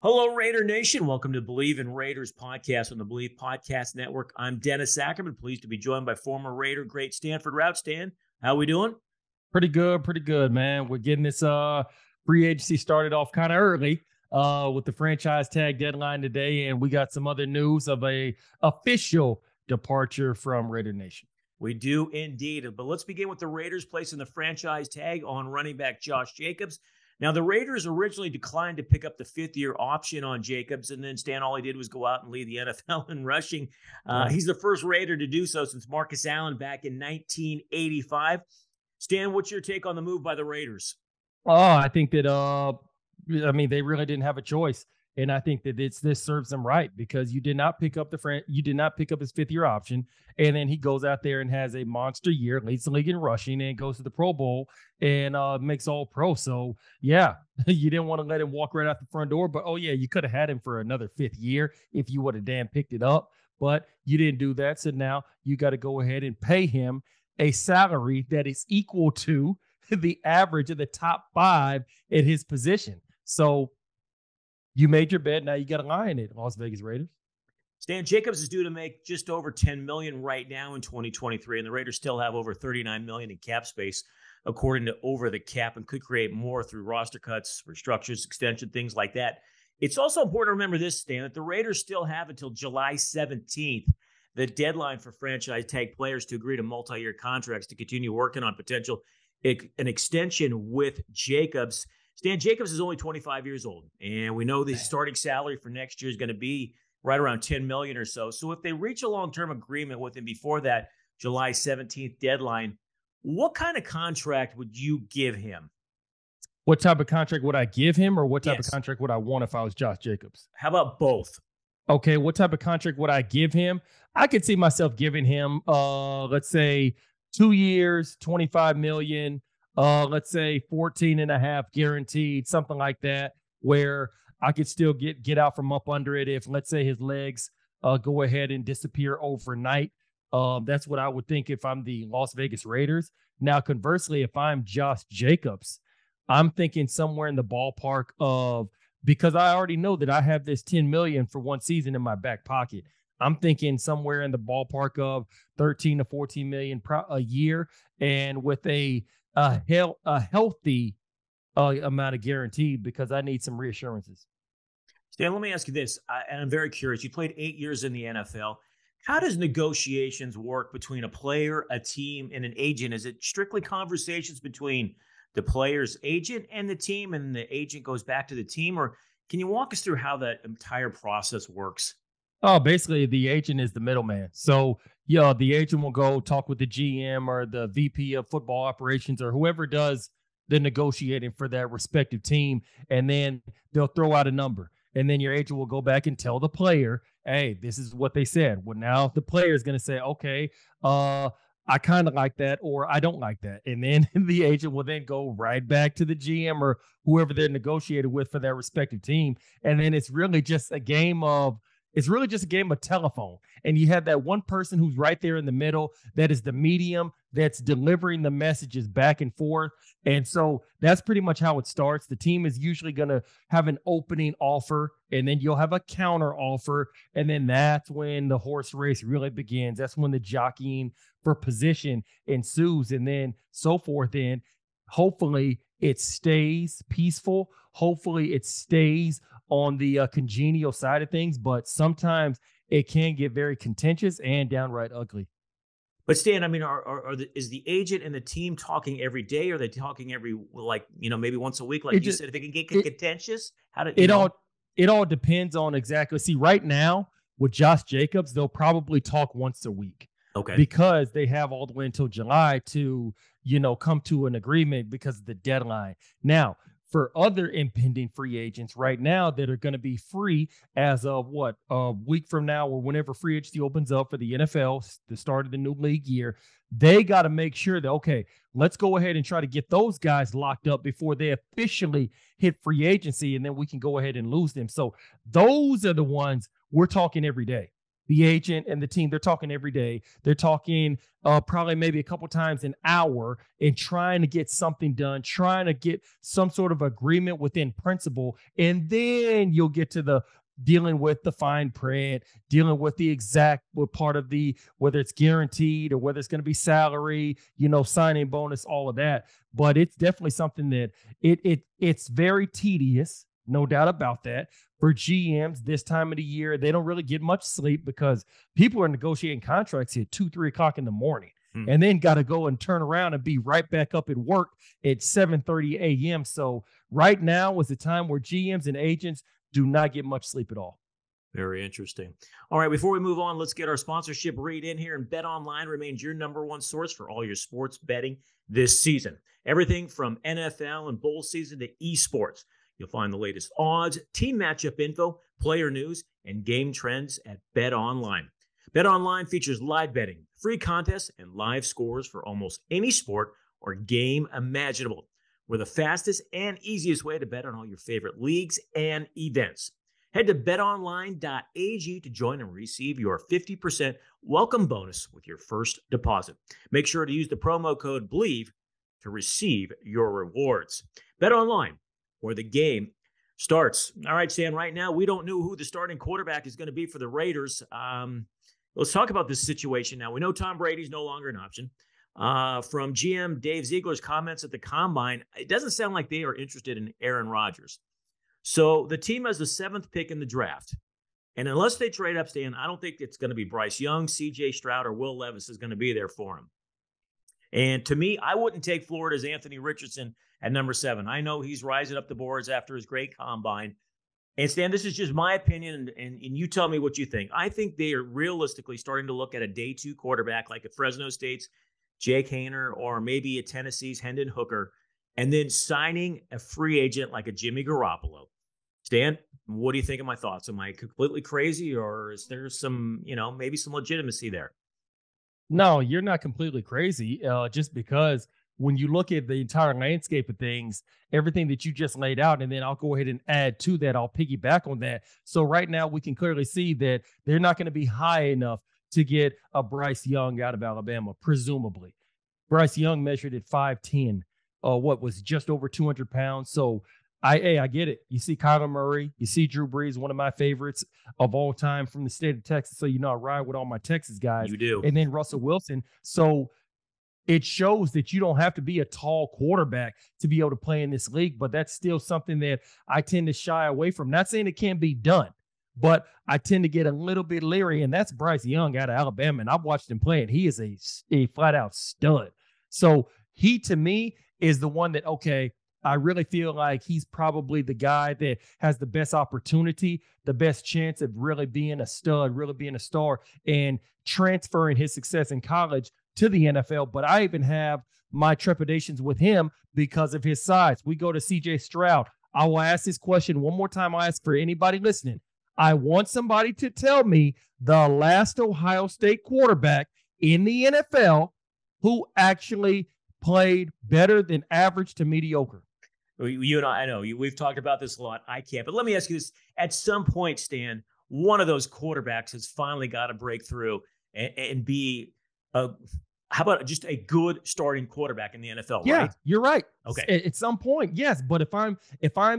Hello, Raider Nation. Welcome to Believe in Raiders podcast on the Believe Podcast Network. I'm Dennis Ackerman, pleased to be joined by former Raider great Stanford route. Stan, how we doing? Pretty good, man. We're getting this free agency started off kind of early with the franchise tag deadline today, and we got some other news of a official departure from Raider Nation. We do indeed. But let's begin with the Raiders placing the franchise tag on running back Josh Jacobs. Now, the Raiders originally declined to pick up the fifth-year option on Jacobs, and then Stan, all he did was go out and lead the NFL in rushing. He's the first Raider to do so since Marcus Allen back in 1985. Stan, what's your take on the move by the Raiders? Oh, I think that they really didn't have a choice, and I think that this serves them right because you did not pick up his fifth-year option, and then he goes out there and has a monster year, leads the league in rushing, and goes to the Pro Bowl and makes All Pro. So yeah, you didn't want to let him walk right out the front door, but oh yeah, you could have had him for another fifth year if you would have damn picked it up, but you didn't do that. So now you got to go ahead and pay him a salary that is equal to the average of the top five at his position. So you made your bet. Now you got to lie in it, Las Vegas Raiders. Stan, Jacobs is due to make just over $10 million right now in 2023, and the Raiders still have over $39 million in cap space, according to Over the Cap, and could create more through roster cuts, restructures, extension, things like that. It's also important to remember this, Stan, that the Raiders still have until July 17th, the deadline for franchise tag players to agree to multi-year contracts to continue working on potential an extension with Jacobs. Stan, Jacobs is only 25 years old, and we know the starting salary for next year is going to be right around $10 million or so. So if they reach a long-term agreement with him before that July 17th deadline, what kind of contract would you give him? What type of contract would I give him, or what type of contract would I want if I was Josh Jacobs? How about both? Okay, what type of contract would I give him? I could see myself giving him, let's say, 2 years, $25 million, let's say 14 and a half guaranteed, something like that, where I could still get out from up under it if, let's say, his legs go ahead and disappear overnight. That's what I would think if I'm the Las Vegas Raiders. Now, conversely, if I'm Josh Jacobs, I'm thinking somewhere in the ballpark of, because I already know that I have this $10 million for one season in my back pocket. I'm thinking somewhere in the ballpark of 13 to 14 million a year, and with a healthy amount of guaranteed, because I need some reassurances. Stan, let me ask you this, and I'm very curious. You played 8 years in the NFL. How does negotiations work between a player, a team, and an agent? Is it strictly conversations between the player's agent and the team, and the agent goes back to the team? Or can you walk us through how that entire process works? Oh, basically, the agent is the middleman. So, yeah, the agent will go talk with the GM or the VP of football operations or whoever does the negotiating for that respective team, and then they'll throw out a number. And then your agent will go back and tell the player, hey, this is what they said. Well, now the player is going to say, okay, I kind of like that, or I don't like that. And then the agent will then go right back to the GM or whoever they're negotiated with for their respective team. And then it's really just a game of telephone. And you have that one person who's right there in the middle that is the medium that's delivering the messages back and forth. And so that's pretty much how it starts. The team is usually going to have an opening offer, and then you'll have a counter offer. And then that's when the horse race really begins. That's when the jockeying for position ensues, and then so forth. And hopefully it stays peaceful. Hopefully it stays on the congenial side of things, but sometimes it can get very contentious and downright ugly. But Stan, I mean, is the agent and the team talking every day? Or are they talking maybe once a week? Like you said, if it can get contentious, it all depends on exactly. See, right now with Josh Jacobs, they'll probably talk once a week. Okay. Because they have all the way until July to, come to an agreement because of the deadline. Now, for other impending free agents right now that are going to be free as of a week from now, or whenever free agency opens up for the NFL, the start of the new league year, they got to make sure that, okay, let's go ahead and try to get those guys locked up before they officially hit free agency, and then we can go ahead and lose them. So those are the ones we're talking every day. the agent and the team, they're talking every day. They're talking probably maybe a couple times an hour and trying to get something done, trying to get some sort of agreement within principle. And then you'll get to the dealing with the fine print, dealing with the exact what part of the whether it's guaranteed or whether it's going to be salary, signing bonus, all of that. But it's definitely something that it's very tedious, no doubt about that. For GMs this time of the year, they don't really get much sleep because people are negotiating contracts at 2-3 o'clock in the morning and then got to go and turn around and be right back up at work at 7:30 a.m. So right now is the time where GMs and agents do not get much sleep at all. Very interesting. All right, before we move on, let's get our sponsorship read in here. And Bet Online remains your number one source for all your sports betting this season. Everything from NFL and bowl season to esports. You'll find the latest odds, team matchup info, player news, and game trends at Bet Online. Bet Online features live betting, free contests, and live scores for almost any sport or game imaginable. We're the fastest and easiest way to bet on all your favorite leagues and events. Head to betonline.ag to join and receive your 50% welcome bonus with your first deposit. Make sure to use the promo code BLEAV to receive your rewards. BetOnline, where the game starts. All right, Stan, right now we don't know who the starting quarterback is going to be for the Raiders. Let's talk about this situation now. We know Tom Brady's no longer an option. From GM Dave Ziegler's comments at the Combine, it doesn't sound like they are interested in Aaron Rodgers. So the team has the 7th pick in the draft. And unless they trade up, Stan, I don't think it's going to be Bryce Young, C.J. Stroud, or Will Levis is going to be there for him. And to me, I wouldn't take Florida's Anthony Richardson at number 7. I know he's rising up the boards after his great Combine. And Stan, this is just my opinion, and you tell me what you think. I think they are realistically starting to look at a day 2 quarterback like at Fresno State's Jake Haener or maybe at Tennessee's Hendon Hooker, and then signing a free agent like a Jimmy Garoppolo. Stan, what do you think of my thoughts? Am I completely crazy, or is there some, maybe some legitimacy there? No, you're not completely crazy. Just because when you look at the entire landscape of things, everything that you just laid out, and then I'll go ahead and add to that, I'll piggyback on that. So right now we can clearly see that they're not going to be high enough to get a Bryce Young out of Alabama, presumably. Bryce Young measured at 5'10", what was just over 200 pounds. So I get it. You see Kyler Murray, you see Drew Brees, one of my favorites of all time from the state of Texas. So, I ride with all my Texas guys. You do. And then Russell Wilson. So it shows that you don't have to be a tall quarterback to be able to play in this league, but that's still something that I tend to shy away from. Not saying it can't be done, but I tend to get a little bit leery, and that's Bryce Young out of Alabama, and I've watched him play, and he is a flat-out stud. So he, to me, is the one that, okay, I really feel like he's probably the guy that has the best opportunity, the best chance of really being a stud, really being a star, and transferring his success in college to the NFL. But I even have my trepidations with him because of his size. We go to C.J. Stroud. I will ask this question one more time. I ask for anybody listening. I want somebody to tell me the last Ohio State quarterback in the NFL who actually played better than average to mediocre. You and I know we've talked about this a lot. I can't, but let me ask you this. At some point, Stan, one of those quarterbacks has finally got to break through and be how about just a good starting quarterback in the NFL, yeah, right? You're right. Okay. At some point, yes. But if I'm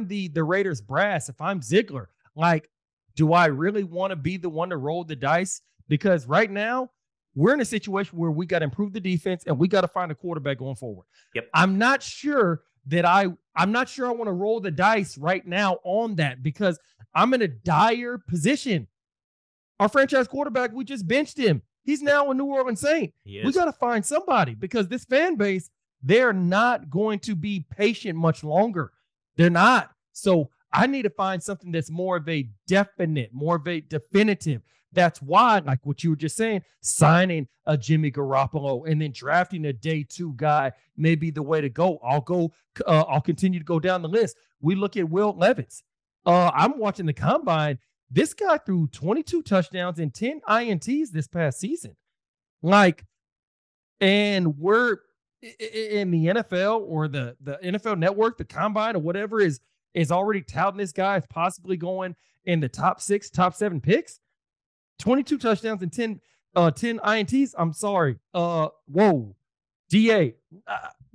the Raiders brass, if I'm Ziegler, like, do I really want to be the one to roll the dice? Because right now, we're in a situation where we got to improve the defense and we got to find a quarterback going forward. Yep. I'm not sure I want to roll the dice right now on that because I'm in a dire position. Our franchise quarterback, we just benched him. He's now a New Orleans Saint. We got to find somebody because this fan base, they're not going to be patient much longer. They're not. So I need to find something that's more of a definite, more of a definitive. That's why, like what you were just saying, signing a Jimmy Garoppolo and then drafting a day 2 guy may be the way to go. I'll continue to go down the list. We look at Will Levis. I'm watching the Combine. This guy threw 22 touchdowns and 10 INTs this past season. And we're in the NFL or the NFL Network, the Combine or whatever is already touting this guy as possibly going in the top 6, top 7 picks. 22 touchdowns and 10 INTs. I'm sorry. Whoa. DA.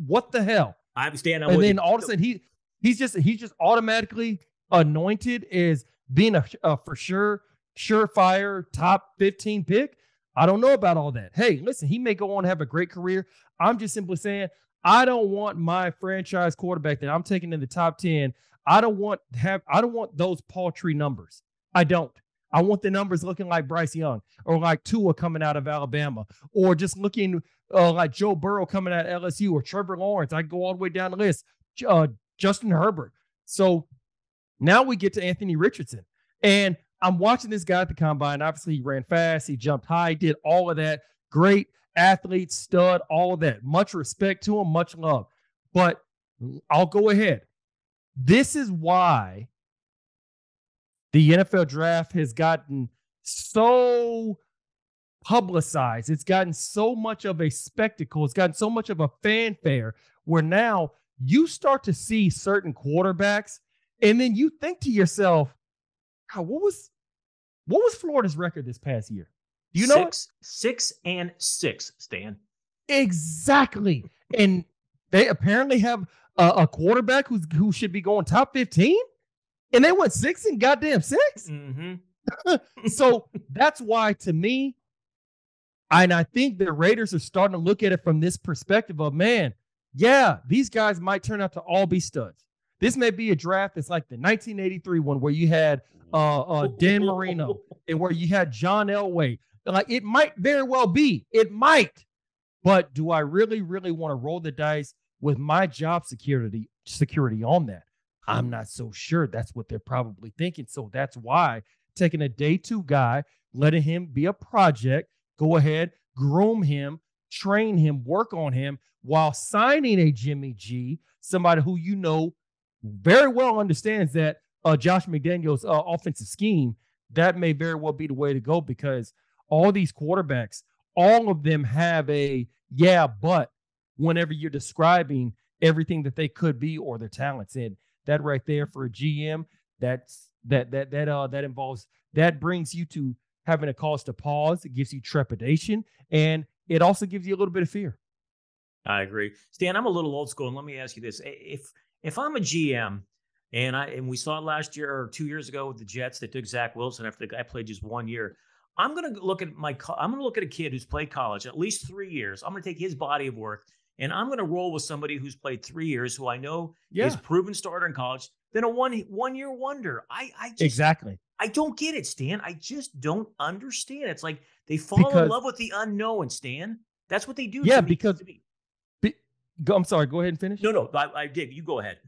What the hell? I understand. And then all of a sudden he's just automatically anointed as being a for sure surefire top 15 pick. I don't know about all that. Hey, listen, he may go on to have a great career. I'm just simply saying I don't want my franchise quarterback that I'm taking in the top 10. I don't want those paltry numbers. I don't. I want the numbers looking like Bryce Young or like Tua coming out of Alabama or just looking like Joe Burrow coming out of LSU or Trevor Lawrence. I go all the way down the list. Justin Herbert. So now we get to Anthony Richardson. And I'm watching this guy at the combine. Obviously, he ran fast. He jumped high, did all of that. Great athlete, stud, all of that. Much respect to him, much love. But I'll go ahead. This is why the NFL draft has gotten so publicized. It's gotten so much of a spectacle. It's gotten so much of a fanfare where now you start to see certain quarterbacks and then you think to yourself, God, what was Florida's record this past year? Do you know? 6-6, Stan. Exactly. And they apparently have a quarterback who should be going top 15. And they went 6 and goddamn 6. Mm-hmm. So that's why, to me, and I think the Raiders are starting to look at it from this perspective of, man, yeah, these guys might turn out to all be studs. This may be a draft that's like the 1983 one where you had Dan Marino and where you had John Elway. Like, it might very well be. It might. But do I really, really want to roll the dice with my job security on that? I'm not so sure. That's what they're probably thinking. So that's why taking a day 2 guy, letting him be a project, go ahead, groom him, train him, work on him while signing a Jimmy G, somebody who you know very well understands that Josh McDaniels' offensive scheme. That may very well be the way to go because all these quarterbacks, all of them have a but whenever you're describing everything that they could be or their talents in. That right there for a GM, that involves, that brings you to having a cause to pause. It gives you trepidation, and it also gives you a little bit of fear. I agree. Stan, I'm a little old school, and let me ask you this. If I'm a GM, and we saw it last year or 2 years ago with the Jets, they took Zach Wilson after the guy played just 1 year. I'm going to look at a kid who's played college at least 3 years. I'm going to take his body of work, and I'm going to roll with somebody who's played 3 years, who I know is proven starter in college, than a one year wonder. I just, exactly. I don't get it, Stan. I just don't understand. It's like they fall in love with the unknown, Stan. That's what they do. Yeah, I'm sorry. Go ahead and finish. No, I did. You go ahead.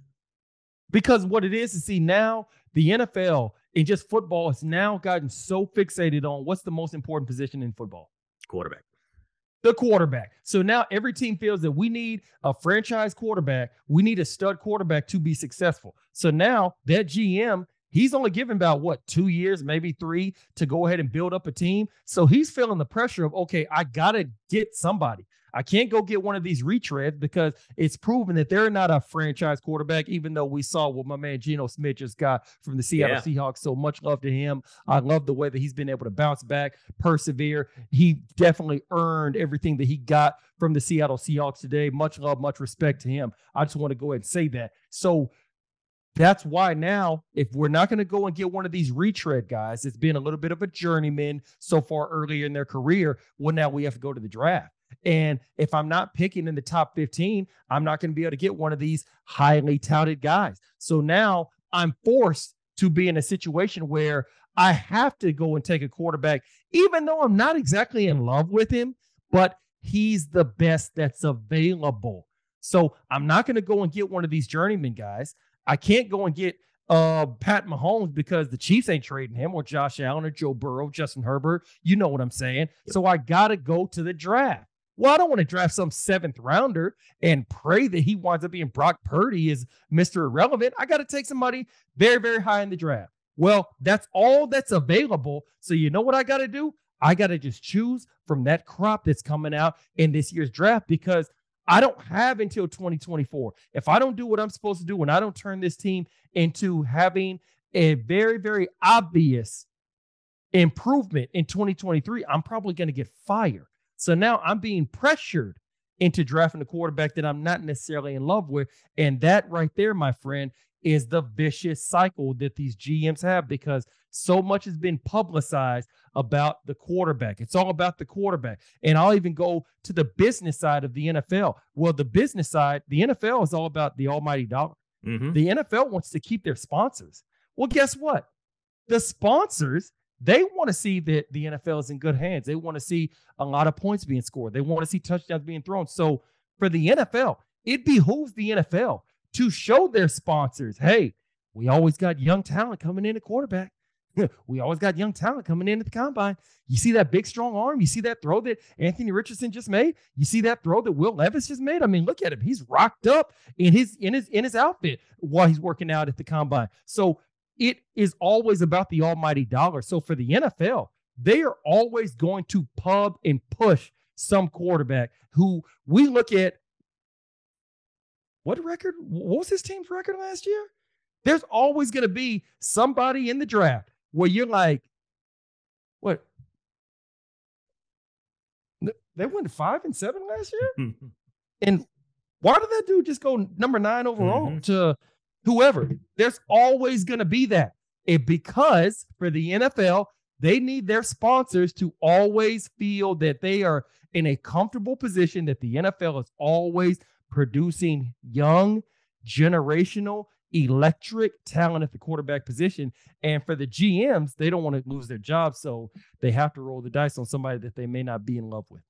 Because what it is to see now, the NFL and just football has now gotten so fixated on what's the most important position in football? Quarterback. The quarterback. So now every team feels that we need a franchise quarterback. We need a stud quarterback to be successful. So now that GM, he's only given about 2 years, maybe 3 to go ahead and build up a team. So he's feeling the pressure of, okay, I got to get somebody. I can't go get one of these retreads because it's proven that they're not a franchise quarterback, even though we saw what my man Geno Smith just got from the Seattle Seahawks. So much love to him. I love the way that he's been able to bounce back, persevere. He definitely earned everything that he got from the Seattle Seahawks today. Much love, much respect to him. I just want to go ahead and say that. So that's why now, if we're not going to go and get one of these retread guys, it's been a little bit of a journeyman so far earlier in their career. Well, now we have to go to the draft. And if I'm not picking in the top 15, I'm not going to be able to get one of these highly touted guys. So now I'm forced to be in a situation where I have to go and take a quarterback, even though I'm not exactly in love with him, but he's the best that's available. So I'm not going to go and get one of these journeyman guys. I can't go and get Pat Mahomes because the Chiefs ain't trading him, or Josh Allen or Joe Burrow, Justin Herbert. You know what I'm saying? So I got to go to the draft. Well, I don't want to draft some 7th rounder and pray that he winds up being Brock Purdy as Mr. Irrelevant. I got to take somebody very, very high in the draft. Well, that's all that's available. So you know what I got to do? I got to just choose from that crop that's coming out in this year's draft because I don't have until 2024. If I don't do what I'm supposed to do, when I don't turn this team into having a very, very obvious improvement in 2023, I'm probably going to get fired. So now I'm being pressured into drafting a quarterback that I'm not necessarily in love with. And that right there, my friend, is the vicious cycle that these GMs have, because so much has been publicized about the quarterback. It's all about the quarterback. And I'll even go to the business side of the NFL. Well, the business side, the NFL is all about the almighty dollar. Mm-hmm. The NFL wants to keep their sponsors. Well, guess what? The sponsors, they want to see that the NFL is in good hands. They want to see a lot of points being scored. They want to see touchdowns being thrown. So for the NFL, it behooves the NFL to show their sponsors, hey, we always got young talent coming in at quarterback. We always got young talent coming in at the combine. You see that big, strong arm? You see that throw that Anthony Richardson just made? You see that throw that Will Levis just made? I mean, look at him. He's rocked up in his outfit while he's working out at the combine. So it is always about the almighty dollar. So for the NFL, they are always going to pub and push some quarterback who we look at. What was his team's record last year? There's always going to be somebody in the draft where you're like, what? They went 5-7 last year? And why did that dude just go number 9 overall to whoever? There's always going to be that. Because for the NFL, they need their sponsors to always feel that they are in a comfortable position, that the NFL is always producing young, generational, electric talent at the quarterback position. And for the GMs, they don't want to lose their job, so they have to roll the dice on somebody that they may not be in love with.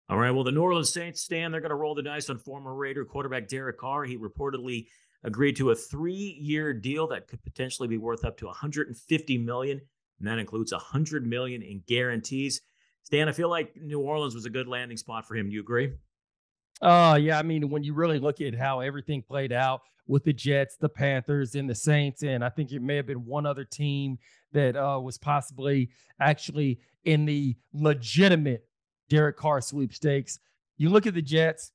All right, well, the New Orleans Saints, Stan, they're going to roll the dice on former Raider quarterback Derek Carr. He reportedly agreed to a 3-year deal that could potentially be worth up to $150 million, and that includes $100 million in guarantees. Stan, I feel like New Orleans was a good landing spot for him. Do you agree? Yeah, I mean, when you really look at how everything played out with the Jets, the Panthers, and the Saints, and I think it may have been one other team that was possibly actually in the legitimate Derek Carr sweepstakes. You look at the Jets,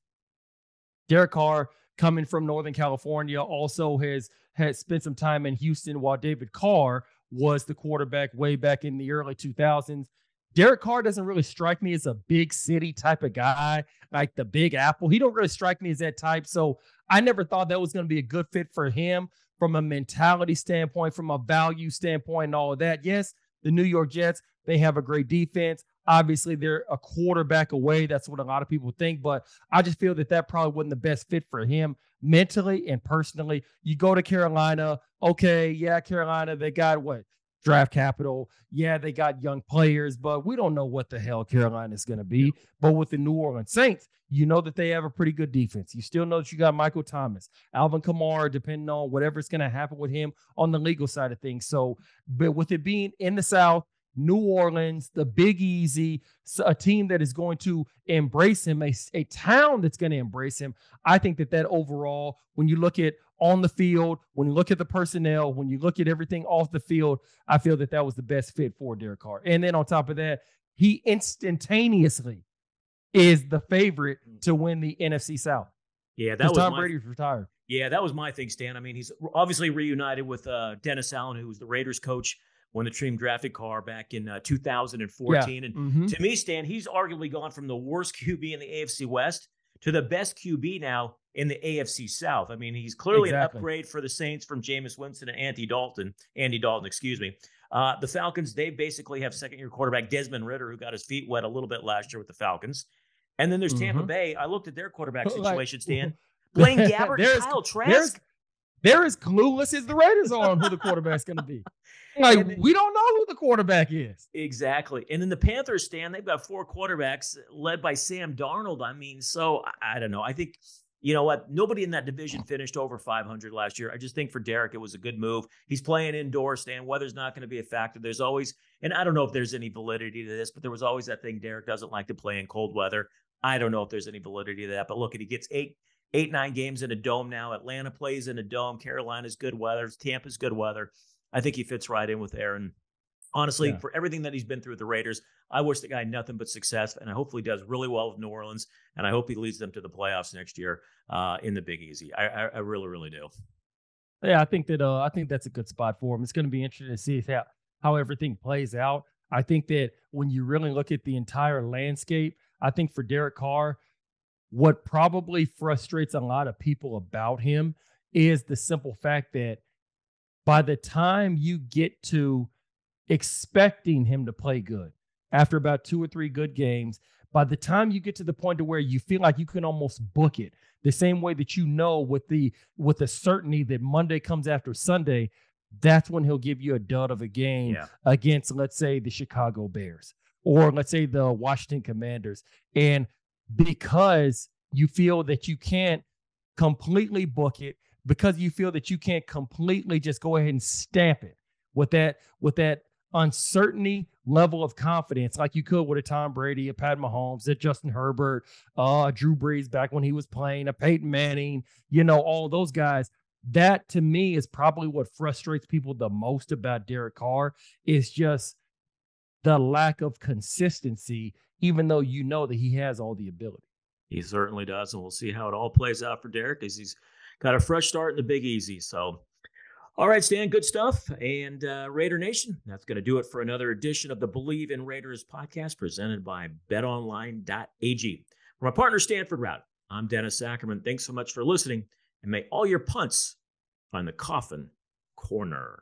Derek Carr coming from Northern California also has spent some time in Houston while David Carr was the quarterback way back in the early 2000s. Derek Carr doesn't really strike me as a big city type of guy, like the Big Apple. He don't really strike me as that type. So I never thought that was going to be a good fit for him from a mentality standpoint, from a value standpoint, and all of that. Yes, the New York Jets, they have a great defense. Obviously, they're a quarterback away. That's what a lot of people think. But I just feel that probably wasn't the best fit for him mentally and personally. You go to Carolina. Okay, yeah, Carolina, they got what? Draft capital. Yeah, they got young players, but we don't know what the hell Carolina is going to be. But with the New Orleans Saints, you know that they have a pretty good defense. You still know that you got Michael Thomas, Alvin Kamara, depending on whatever's going to happen with him on the legal side of things. So, but with it being in the South, New Orleans, the Big Easy, a team that is going to embrace him, a town that's going to embrace him. I think that overall, when you look at on the field, when you look at the personnel, when you look at everything off the field, I feel that was the best fit for Derek Carr. And then on top of that, he instantaneously is the favorite to win the NFC South. Yeah, that was Tom Brady's retired. Yeah, that was my thing, Stan. I mean, he's obviously reunited with Dennis Allen, who was the Raiders coach when the team drafted Carr back in 2014. Yeah. And to me, Stan, he's arguably gone from the worst QB in the AFC West to the best QB now in the AFC South. I mean, he's clearly an upgrade for the Saints from Jameis Winston and Andy Dalton, excuse me. The Falcons, they basically have second-year quarterback Desmond Ridder, who got his feet wet a little bit last year with the Falcons. And then there's Tampa Bay. I looked at their quarterback situation, Stan. Blaine Gabbert, Kyle Trask. They're as clueless as the Raiders are on who the quarterback's going to be. Like, we don't know who the quarterback is. Exactly. And then the Panthers, Stan, they've got 4 quarterbacks led by Sam Darnold. I mean, so I don't know. I think, you know what? Nobody in that division finished over 500 last year. I just think for Derek, it was a good move. He's playing indoors, Stan. Weather's not going to be a factor. There's always, and I don't know if there's any validity to this, but there was always that thing Derek doesn't like to play in cold weather. I don't know if there's any validity to that. But look, he gets 9 games in a dome now. Atlanta plays in a dome. Carolina's good weather. Tampa's good weather. I think he fits right in with there. And honestly, for everything that he's been through with the Raiders, I wish the guy nothing but success. And I hopefully does really well with New Orleans. And I hope he leads them to the playoffs next year in the Big Easy. I really, really do. Yeah, I think that's a good spot for him. It's going to be interesting to see how everything plays out. I think that when you really look at the entire landscape, I think for Derek Carr, what probably frustrates a lot of people about him is the simple fact that by the time you get to expecting him to play good after about 2 or 3 good games, by the time you get to the point to where you feel like you can almost book it the same way that with the certainty that Monday comes after Sunday, that's when he'll give you a dud of a game Yeah. against, let's say, the Chicago Bears or let's say the Washington Commanders. And because you feel that you can't completely book it, because you feel that you can't completely just go ahead and stamp it with that uncertainty level of confidence, like you could with a Tom Brady, a Pat Mahomes, a Justin Herbert, Drew Brees back when he was playing, a Peyton Manning, all those guys. That to me is probably what frustrates people the most about Derek Carr is just the lack of consistency, even though you know that he has all the ability. He certainly does, and we'll see how it all plays out for Derek as he's got a fresh start in the Big Easy. So, all right, Stan, good stuff. And Raider Nation, that's going to do it for another edition of the Believe in Raiders podcast presented by betonline.ag. For my partner, Stanford Route, I'm Dennis Ackerman. Thanks so much for listening, and may all your punts find the coffin corner.